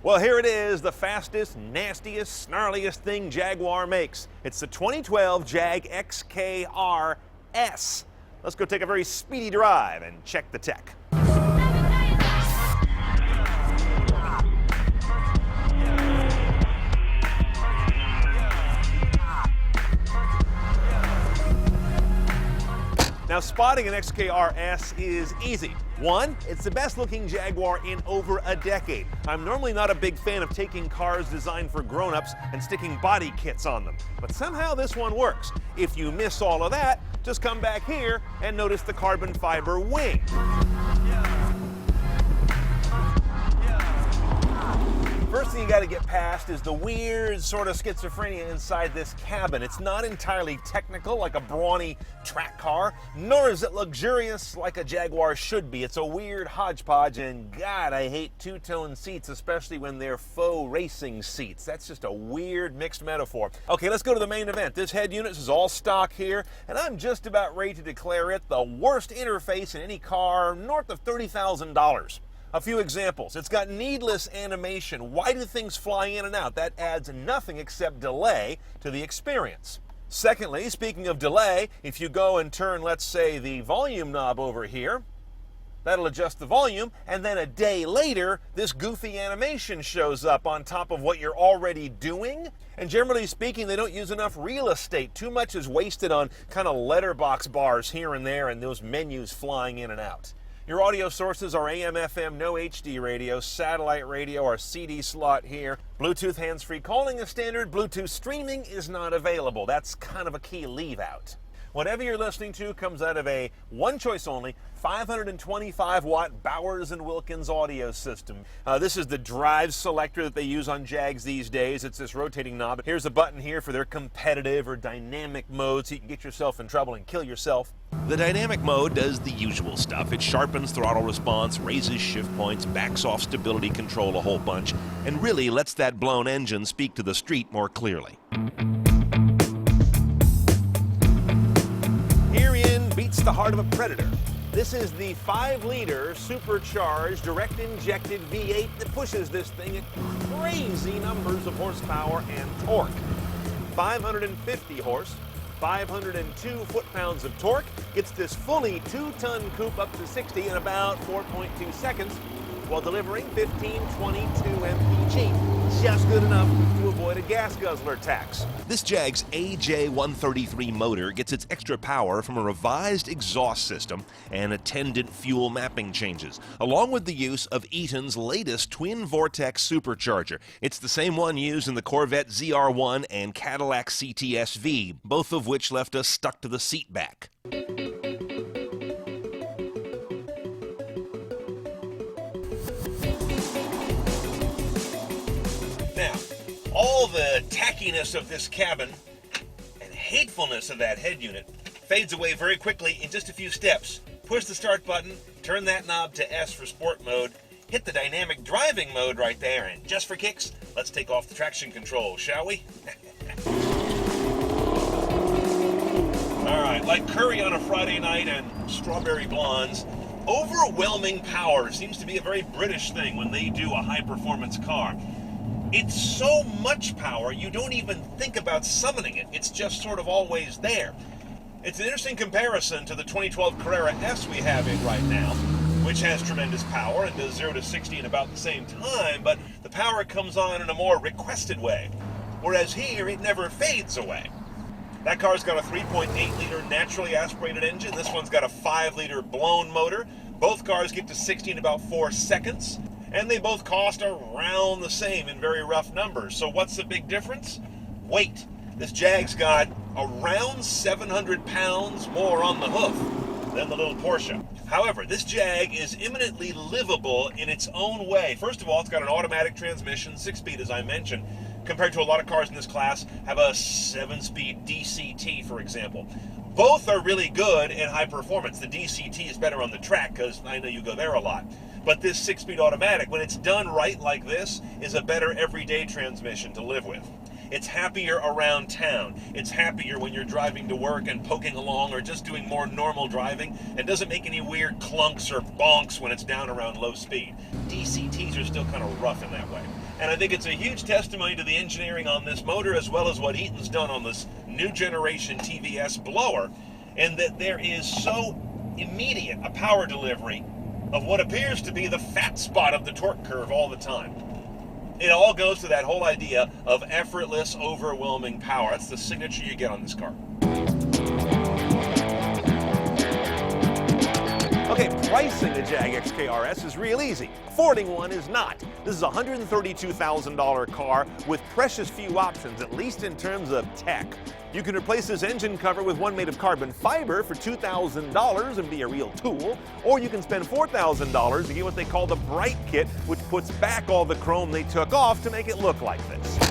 Well, here it is, the fastest, nastiest, snarliest thing Jaguar makes. It's the 2012 Jag XKR-S. Let's go take a very speedy drive and check the tech. Now, spotting an XKR-S is easy. One, it's the best looking Jaguar in over a decade. I'm normally not a big fan of taking cars designed for grown-ups and sticking body kits on them, but somehow this one works. If you miss all of that, just come back here and notice the carbon fiber wing. First thing you got to get past is the weird sort of schizophrenia inside this cabin. It's not entirely technical like a brawny track car, nor is it luxurious like a Jaguar should be. It's a weird hodgepodge, and God, I hate two-tone seats, especially when they're faux racing seats. That's just a weird mixed metaphor. Okay, let's go to the main event. This head unit is all stock here, and I'm just about ready to declare it the worst interface in any car north of $30,000. A few examples. It's got needless animation. Why do things fly in and out? That adds nothing except delay to the experience. Secondly, speaking of delay, if you go and turn, let's say, the volume knob over here, that'll adjust the volume, and then a day later, this goofy animation shows up on top of what you're already doing. And generally speaking, they don't use enough real estate. Too much is wasted on kind of letterbox bars here and there and those menus flying in and out. Your audio sources are AM, FM, no HD radio, satellite radio, or CD slot here. Bluetooth hands-free calling is standard. Bluetooth streaming is not available. That's kind of a key leave-out. Whatever you're listening to comes out of a one choice only 525 watt Bowers & Wilkins audio system. This is the drive selector that they use on Jags these days. It's this rotating knob. Here's a button here for their competitive or dynamic mode so you can get yourself in trouble and kill yourself. The dynamic mode does the usual stuff. It sharpens throttle response, raises shift points, backs off stability control a whole bunch, and really lets that blown engine speak to the street more clearly. Beats the heart of a Predator. This is the 5-liter supercharged direct-injected V8 that pushes this thing at crazy numbers of horsepower and torque. 550 horse, 502 foot-pounds of torque. Gets this fully 2-ton coupe up to 60 in about 4.2 seconds while delivering 1522 mpg. Just good enough to avoid a gas guzzler tax. This Jag's AJ133 motor gets its extra power from a revised exhaust system and attendant fuel mapping changes, along with the use of Eaton's latest twin vortex supercharger. It's the same one used in the Corvette ZR1 and Cadillac CTS-V, both of which left us stuck to the seat back. Now, all the tackiness of this cabin and hatefulness of that head unit fades away very quickly in just a few steps. Push the start button, turn that knob to S for sport mode, hit the dynamic driving mode right there, and just for kicks, let's take off the traction control, shall we? All right, like curry on a Friday night and strawberry blondes, overwhelming power seems to be a very British thing when they do a high-performance car. It's so much power, you don't even think about summoning it. It's just sort of always there. It's an interesting comparison to the 2012 Carrera-S we have in right now, which has tremendous power and does 0 to 60 in about the same time, but the power comes on in a more requested way. Whereas here, it never fades away. That car's got a 3.8-liter naturally aspirated engine. This one's got a 5-liter blown motor. Both cars get to 60 in about 4 seconds. And they both cost around the same in very rough numbers. So what's the big difference? Weight. This Jag's got around 700 pounds more on the hoof than the little Porsche. However, this Jag is eminently livable in its own way. First of all, it's got an automatic transmission, 6-speed as I mentioned, compared to a lot of cars in this class have a 7-speed DCT, for example. Both are really good in high performance. The DCT is better on the track because I know you go there a lot. But this 6-speed automatic, when it's done right like this, is a better everyday transmission to live with. It's happier around town. It's happier when you're driving to work and poking along or just doing more normal driving. It doesn't make any weird clunks or bonks when it's down around low speed. DCTs are still kind of rough in that way. And I think it's a huge testimony to the engineering on this motor, as well as what Eaton's done on this new generation TVS blower, and that there is so immediate a power delivery of what appears to be the fat spot of the torque curve all the time. It all goes to that whole idea of effortless, overwhelming power. That's the signature you get on this car. Okay, pricing a Jag XKR-S is real easy. Affording one is not. This is a $132,000 car with precious few options, at least in terms of tech. You can replace this engine cover with one made of carbon fiber for $2,000 and be a real tool, or you can spend $4,000 to get what they call the Bright Kit, which puts back all the chrome they took off to make it look like this.